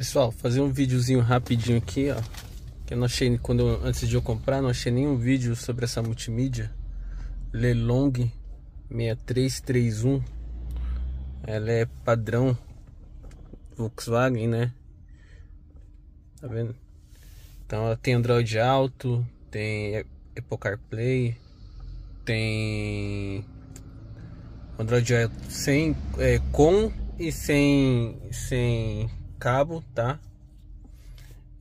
Pessoal, fazer um videozinho rapidinho aqui, ó. Que eu não achei, antes de eu comprar, não achei nenhum vídeo sobre essa multimídia Lelong 6331. Ela é padrão Volkswagen, né? Tá vendo? Então ela tem Android Auto, tem Apple CarPlay, tem Android Auto com e sem cabo, tá?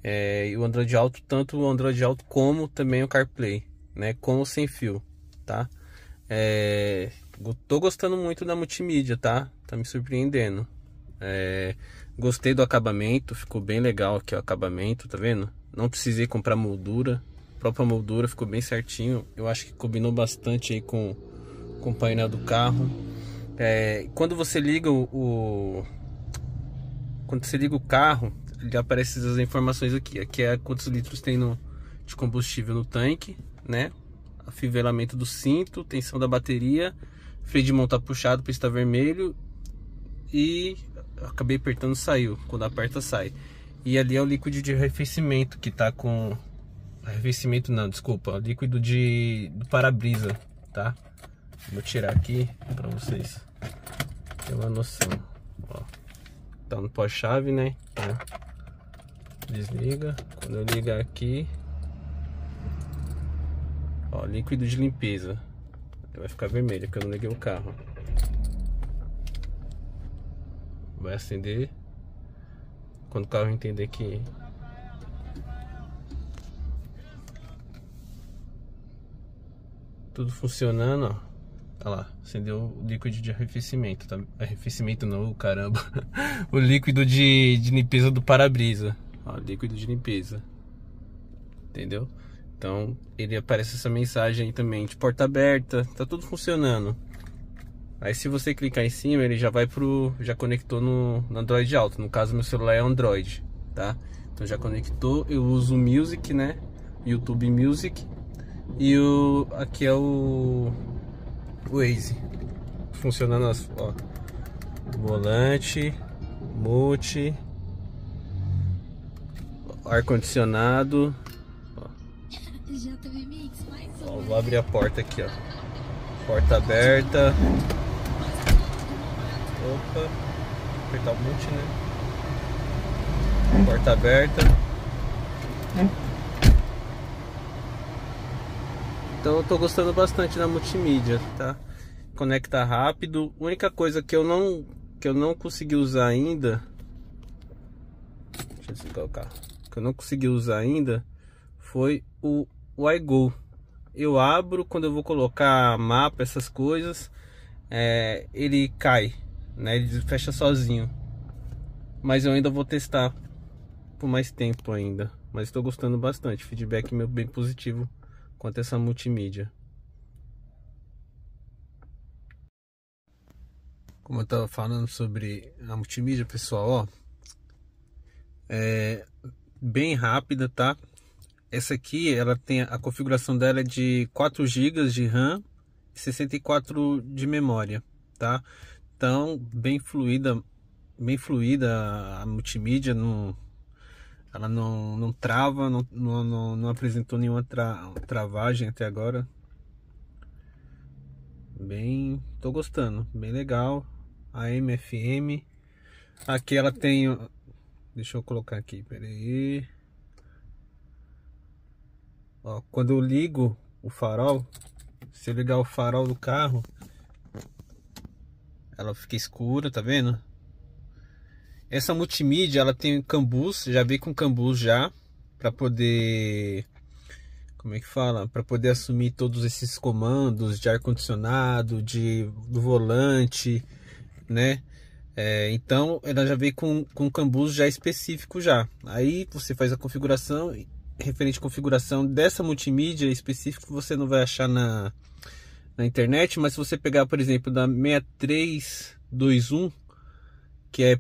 E o Android Auto, tanto o Android Auto como também o CarPlay, né? Com ou sem fio, tá? Tô gostando muito da multimídia, tá? Tá me surpreendendo. Gostei do acabamento, ficou bem legal aqui o acabamento, tá vendo? Não precisei comprar moldura, a própria moldura ficou bem certinho. Eu acho que combinou bastante aí com o painel do carro. Quando você liga quando você liga o carro, ele aparece as informações aqui. Aqui é quantos litros tem de combustível no tanque, né? Afivelamento do cinto, tensão da bateria, freio de mão tá puxado, pista vermelho, e acabei apertando, saiu. Quando aperta, sai. E ali é o líquido de arrefecimento que tá com... Arrefecimento não, desculpa, líquido do para-brisa, tá? Vou tirar aqui pra vocês terem uma noção. Ó, tá no pós-chave, né? Então, desliga. Quando eu ligar aqui, ó, líquido de limpeza. Vai ficar vermelho porque eu não liguei o carro. Vai acender quando o carro entender que tudo funcionando, ó. Olha lá, acendeu o líquido de arrefecimento, tá? Arrefecimento não, caramba. O líquido de limpeza do para-brisa. Ó, líquido de limpeza. Entendeu? Então, ele aparece essa mensagem aí também de porta aberta, tá tudo funcionando. Aí se você clicar em cima, ele já vai já conectou no Android Auto. No caso, meu celular é Android, tá? Então já conectou, eu uso o Music, né? YouTube Music. E aqui é o Waze. Funcionando, ó. Volante, multi, ar-condicionado. Ó, vou abrir a porta aqui, ó. Porta aberta. Opa, apertar o multi, né? Porta aberta. Então eu tô gostando bastante da multimídia, tá? Conecta rápido. A única coisa que eu não consegui usar ainda, deixa eu desligar o carro, que eu não consegui usar ainda foi o iGo. Eu abro, quando eu vou colocar mapa, essas coisas, ele cai, né? Ele fecha sozinho. Mas eu ainda vou testar por mais tempo ainda. Mas estou gostando bastante. Feedback meu bem positivo quanto a essa multimídia. Como eu estava falando sobre a multimídia, pessoal, ó, bem rápida, tá? Essa aqui, ela tem a configuração dela é de 4 GB de RAM e 64 de memória, tá? Então, bem fluida a multimídia, ela não trava, não apresentou nenhuma travagem até agora. Tô gostando, bem legal. AM, FM. Aqui ela tem, deixa eu colocar aqui, peraí. Ó, quando eu ligo o farol, se eu ligar o farol do carro, ela fica escura, tá vendo? Essa multimídia, ela tem cambus, já veio com cambus já, para poder, como é que fala? Para poder assumir todos esses comandos de ar-condicionado, do volante, né? Então ela já veio com cambus já específico já. Aí você faz a configuração, referente à configuração dessa multimídia específica, você não vai achar na internet, mas se você pegar, por exemplo, da 6321, que é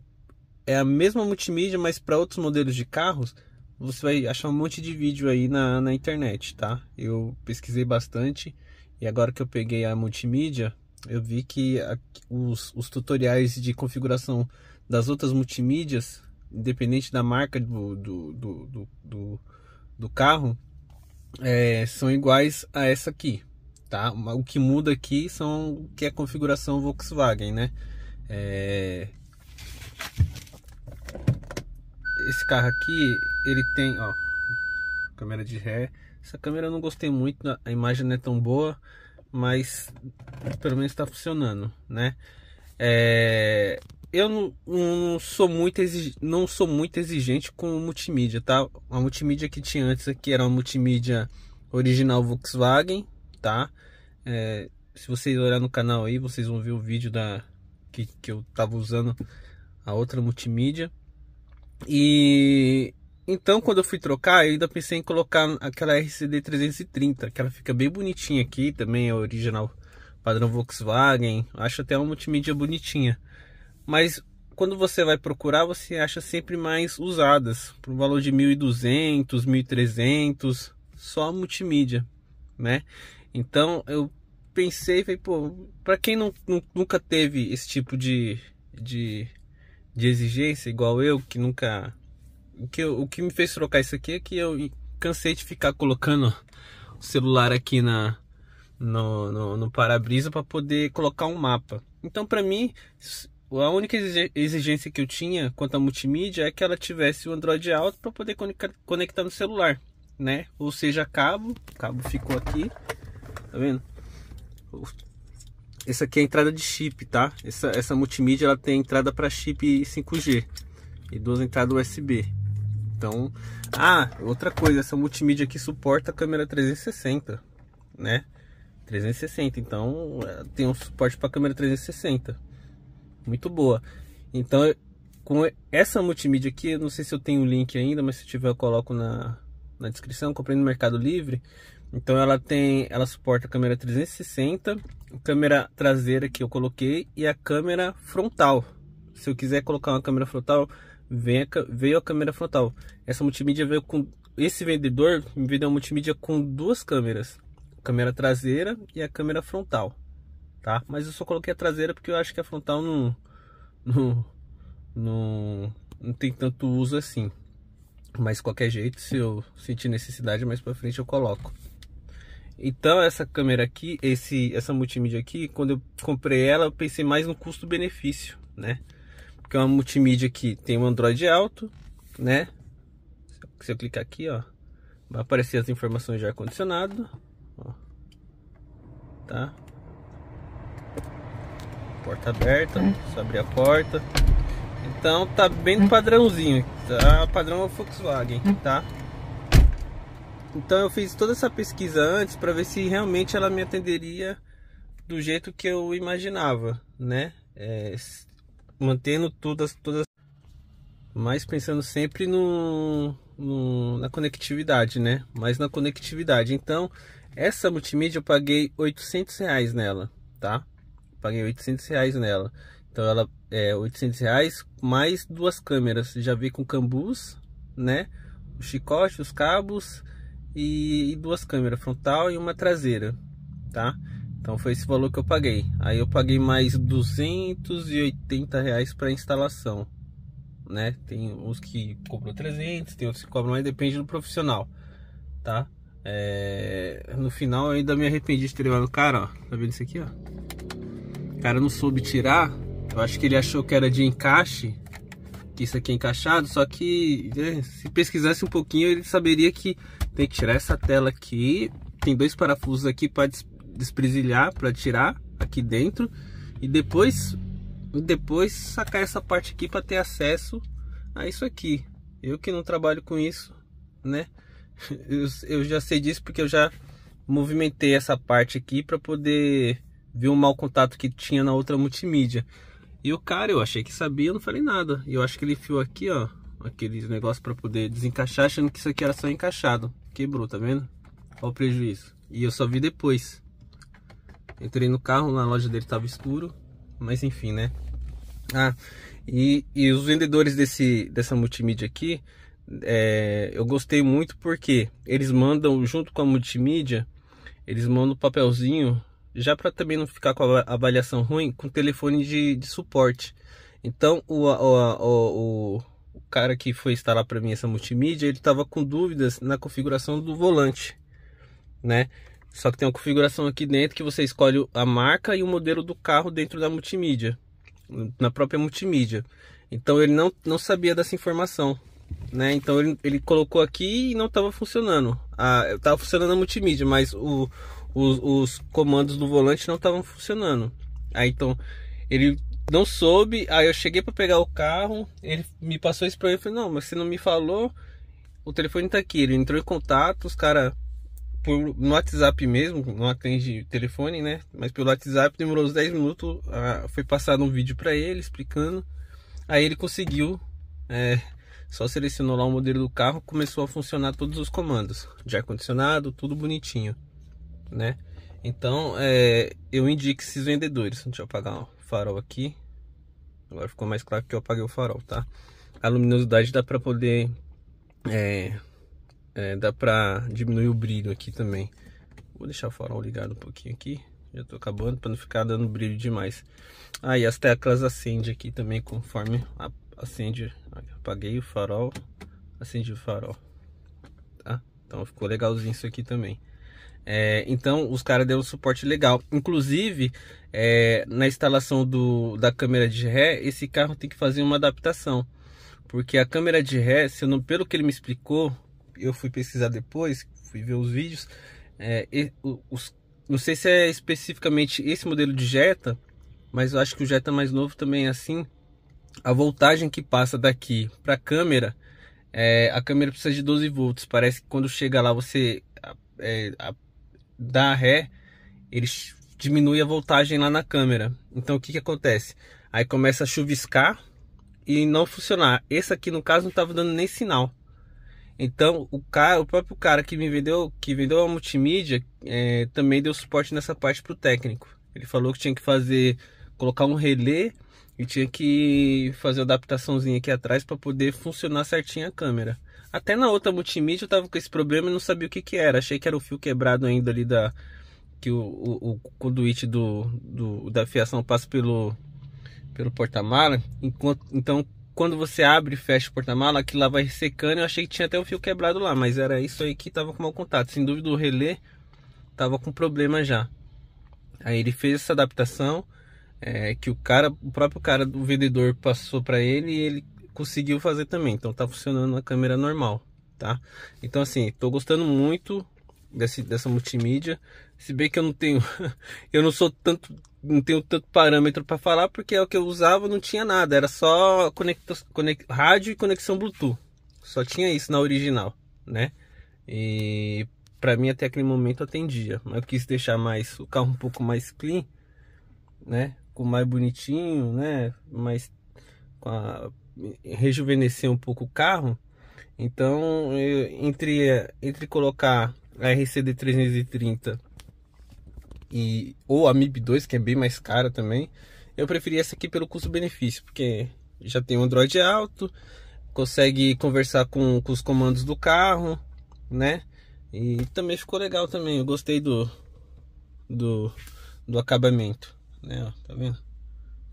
a mesma multimídia, mas para outros modelos de carros, você vai achar um monte de vídeo aí na internet, tá? Eu pesquisei bastante e agora que eu peguei a multimídia, eu vi que os tutoriais de configuração das outras multimídias independente da marca do carro, são iguais a essa aqui, tá? O que muda aqui que é a configuração Volkswagen, né? Esse carro aqui, ele tem, ó, câmera de ré. Essa câmera eu não gostei muito, a imagem não é tão boa, mas pelo menos está funcionando, né? Eu não sou muito exigente com o multimídia, tá? A multimídia que tinha antes aqui era uma multimídia original Volkswagen, tá? Se vocês olharem no canal aí, vocês vão ver o vídeo que eu tava usando a outra multimídia. E então, quando eu fui trocar, eu ainda pensei em colocar aquela RCD 330, que ela fica bem bonitinha aqui, também é original padrão Volkswagen. Acho até uma multimídia bonitinha. Mas quando você vai procurar, você acha sempre mais usadas, por um valor de 1.200, 1.300, só a multimídia, né? Então eu pensei, falei, pô, para quem nunca teve esse tipo de exigência, igual eu, que nunca... O que me fez trocar isso aqui é que eu cansei de ficar colocando o celular aqui no para-brisa para poder colocar um mapa. Então, para mim, a única exigência que eu tinha quanto à multimídia é que ela tivesse o Android Auto para poder conectar no celular, né? Ou seja, o cabo ficou aqui, tá vendo? Essa aqui é a entrada de chip, tá? Essa multimídia ela tem entrada para chip 5G e 2 entradas USB. Então, outra coisa, essa multimídia aqui suporta a câmera 360, né? 360, então tem um suporte para câmera 360, muito boa. Então, com essa multimídia aqui, eu não sei se eu tenho o link ainda, mas se tiver eu coloco na descrição. Comprei no Mercado Livre. Então ela suporta a câmera 360, a câmera traseira que eu coloquei e a câmera frontal. Se eu quiser colocar uma câmera frontal, veio a câmera frontal. Essa multimídia veio com... Esse vendedor me vendeu uma multimídia com 2 câmeras. A câmera traseira e a câmera frontal, tá? Mas eu só coloquei a traseira porque eu acho que a frontal não tem tanto uso assim. Mas de qualquer jeito, se eu sentir necessidade, mais pra frente eu coloco. Então essa câmera aqui, essa multimídia aqui, quando eu comprei ela, eu pensei mais no custo-benefício, né? Porque é uma multimídia que tem um Android Auto, né? Se eu clicar aqui, ó, vai aparecer as informações de ar-condicionado, ó, tá? Porta aberta, só abrir a porta. Então tá bem padrãozinho, tá? Padrão Volkswagen, tá? Então eu fiz toda essa pesquisa antes para ver se realmente ela me atenderia do jeito que eu imaginava, né? Mantendo todas, mas pensando sempre na conectividade, né? Mas na conectividade. Então essa multimídia eu paguei R$800 nela, tá? Paguei R$800 nela. Então ela é R$800 mais 2 câmeras. Já veio com cambus, né? O chicote, os cabos e 2 câmeras, frontal e uma traseira, tá? Então foi esse valor que eu paguei. Aí eu paguei mais R$280 para instalação, né? Tem uns que cobram 300, tem outros que cobram mais, depende do profissional, tá? No final eu ainda me arrependi de ter levado o cara, ó. Tá vendo isso aqui, ó? O cara não soube tirar. Eu acho que ele achou que era de encaixe, que isso aqui é encaixado, só que se pesquisasse um pouquinho ele saberia que tem que tirar essa tela aqui. Tem 2 parafusos aqui para despresilhar, para tirar aqui dentro, e depois sacar essa parte aqui para ter acesso a isso aqui. Eu que não trabalho com isso, né? Eu já sei disso porque eu já movimentei essa parte aqui para poder ver o mau contato que tinha na outra multimídia. E o cara, eu achei que sabia, eu não falei nada. E eu acho que ele enfiou aqui, ó, aqueles negócios para poder desencaixar, achando que isso aqui era só encaixado. Quebrou, tá vendo? Olha o prejuízo. E eu só vi depois. Entrei no carro, na loja dele tava escuro, mas enfim, né? E os vendedores dessa multimídia aqui, eu gostei muito porque eles mandam, junto com a multimídia, eles mandam um papelzinho, já para também não ficar com a avaliação ruim, com telefone de suporte. Então o cara que foi instalar para mim essa multimídia, ele tava com dúvidas na configuração do volante, né? Só que tem uma configuração aqui dentro que você escolhe a marca e o modelo do carro dentro da multimídia, na própria multimídia. Então ele não sabia dessa informação, né? Então ele colocou aqui e não estava funcionando. Estava funcionando a multimídia, mas os comandos do volante não estavam funcionando. Aí então ele não soube. Aí eu cheguei para pegar o carro, ele me passou esse problema. Eu falei, não, mas você não me falou, o telefone está aqui. Ele entrou em contato, os caras no WhatsApp mesmo, não atende telefone, né? Mas pelo WhatsApp demorou uns 10 minutos. Foi passado um vídeo para ele explicando. Aí ele conseguiu, só selecionou lá o modelo do carro, começou a funcionar todos os comandos de ar-condicionado, tudo bonitinho, né? Então eu indico esses vendedores. Deixa eu apagar o farol aqui. Agora ficou mais claro que eu apaguei o farol, tá? A luminosidade dá para poder dá para diminuir o brilho aqui também. Vou deixar o farol ligado um pouquinho aqui. Já tô acabando para não ficar dando brilho demais. E as teclas acende aqui também conforme acende. Apaguei o farol, acendi o farol, tá? Então ficou legalzinho isso aqui também. Então os caras deram um suporte legal. Inclusive na instalação da câmera de ré, esse carro tem que fazer uma adaptação, porque a câmera de ré, pelo que ele me explicou, eu fui pesquisar depois, fui ver os vídeos, não sei se é especificamente esse modelo de Jetta, mas eu acho que o Jetta mais novo também é assim. A voltagem que passa daqui para a câmera precisa de 12 volts. Parece que quando chega lá você dá ré, ele diminui a voltagem lá na câmera. Então o que acontece? Aí começa a chuviscar e não funcionar. Esse aqui no caso não estava dando nem sinal. Então o próprio cara que vendeu a multimídia também deu suporte nessa parte para o técnico. Ele falou que tinha que colocar um relé e tinha que fazer a adaptaçãozinha aqui atrás para poder funcionar certinho a câmera. Até na outra multimídia eu tava com esse problema e não sabia o que era. Achei que era o fio quebrado ainda ali que o conduíte da fiação passa pelo porta-mala. Então quando você abre e fecha o porta-mala, aquilo lá vai ressecando. Eu achei que tinha até o fio quebrado lá, mas era isso aí que tava com mau contato. Sem dúvida o relé tava com problema já. Aí ele fez essa adaptação que o próprio cara do vendedor passou para ele e ele conseguiu fazer também. Então tá funcionando a câmera normal, tá? Então assim, tô gostando muito dessa multimídia. Se bem que eu não tenho não tenho tanto parâmetro para falar, porque é o que eu usava, não tinha nada, era só rádio e conexão Bluetooth. Só tinha isso na original, né? E para mim até aquele momento atendia, mas eu quis deixar o carro um pouco mais clean, né? Com mais bonitinho, né? Mais rejuvenescer um pouco o carro. Então entre colocar a RCD 330 ou a MIB 2, que é bem mais cara também, eu preferi essa aqui pelo custo-benefício, porque já tem um Android alto, consegue conversar com os comandos do carro, né? E também ficou legal também. Eu gostei do acabamento, né? Ó, tá vendo?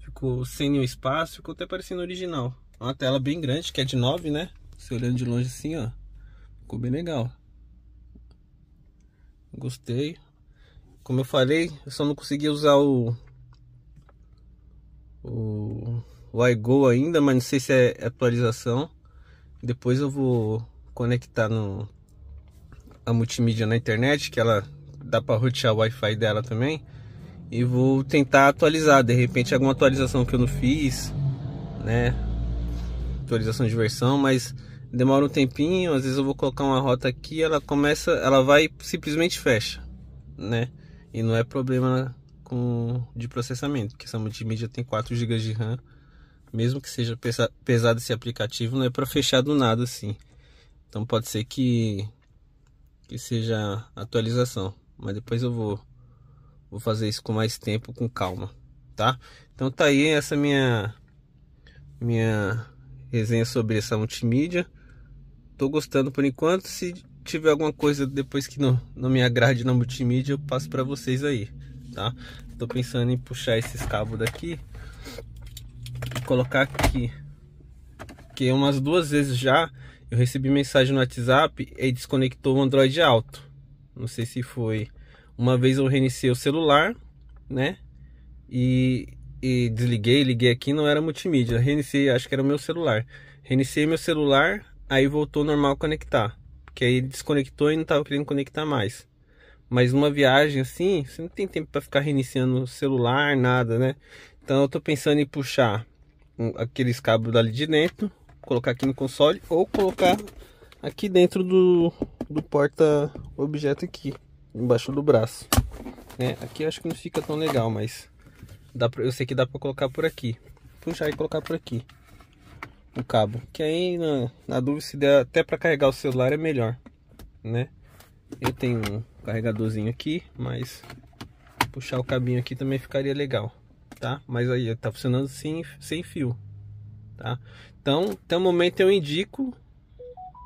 Ficou sem nenhum espaço, ficou até parecendo original. Uma tela bem grande, que é de 9, né? Se olhando de longe assim, ó, ficou bem legal. Gostei. Como eu falei, eu só não consegui usar o iGo ainda, mas não sei se é atualização. Depois eu vou conectar a multimídia na internet, que ela dá para rotear o Wi-Fi dela também, e vou tentar atualizar. De repente alguma atualização que eu não fiz, né? Atualização de versão, mas demora um tempinho. Às vezes eu vou colocar uma rota aqui, ela vai simplesmente fecha, né? E não é problema de processamento, porque essa multimídia tem 4 GB de RAM. Mesmo que seja pesado esse aplicativo, não é para fechar do nada assim. Então pode ser que seja atualização, mas depois eu vou fazer isso com mais tempo, com calma, tá? Então tá aí essa minha resenha sobre essa multimídia. Tô gostando por enquanto. Se tiver alguma coisa depois que não me agrade na multimídia, eu passo para vocês aí, tá? Tô pensando em puxar esses cabos daqui e colocar aqui porque umas 2 vezes já eu recebi mensagem no WhatsApp e desconectou o Android Auto. Não sei se foi. Uma vez eu reiniciei o celular, né? E desliguei, liguei aqui, não era multimídia. Reiniciei, acho que era o meu celular. Reiniciei meu celular, aí voltou normal conectar. Porque aí ele desconectou e não estava querendo conectar mais. Mas numa viagem assim, você não tem tempo para ficar reiniciando o celular, nada, né? Então eu tô pensando em puxar aqueles cabos dali de dentro, colocar aqui no console ou colocar aqui dentro do porta-objeto aqui, embaixo do braço, né? Aqui eu acho que não fica tão legal, mas eu sei que dá para colocar por aqui. Puxar e colocar por aqui o cabo, que aí na dúvida, se der até para carregar o celular é melhor, né? Eu tenho um carregadorzinho aqui, mas puxar o cabinho aqui também ficaria legal, tá? Mas aí tá funcionando sem fio, tá? Então, até o momento eu indico.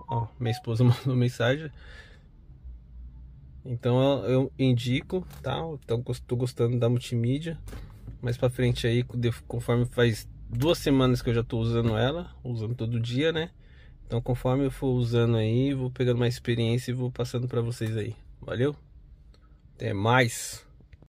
Ó, minha esposa mandou mensagem. Então eu indico, tá? Então tô gostando da multimídia. Mais pra frente aí, conforme faz 2 semanas que eu já tô usando ela, usando todo dia, né? Então conforme eu for usando aí, vou pegando mais experiência e vou passando pra vocês aí. Valeu? Até mais!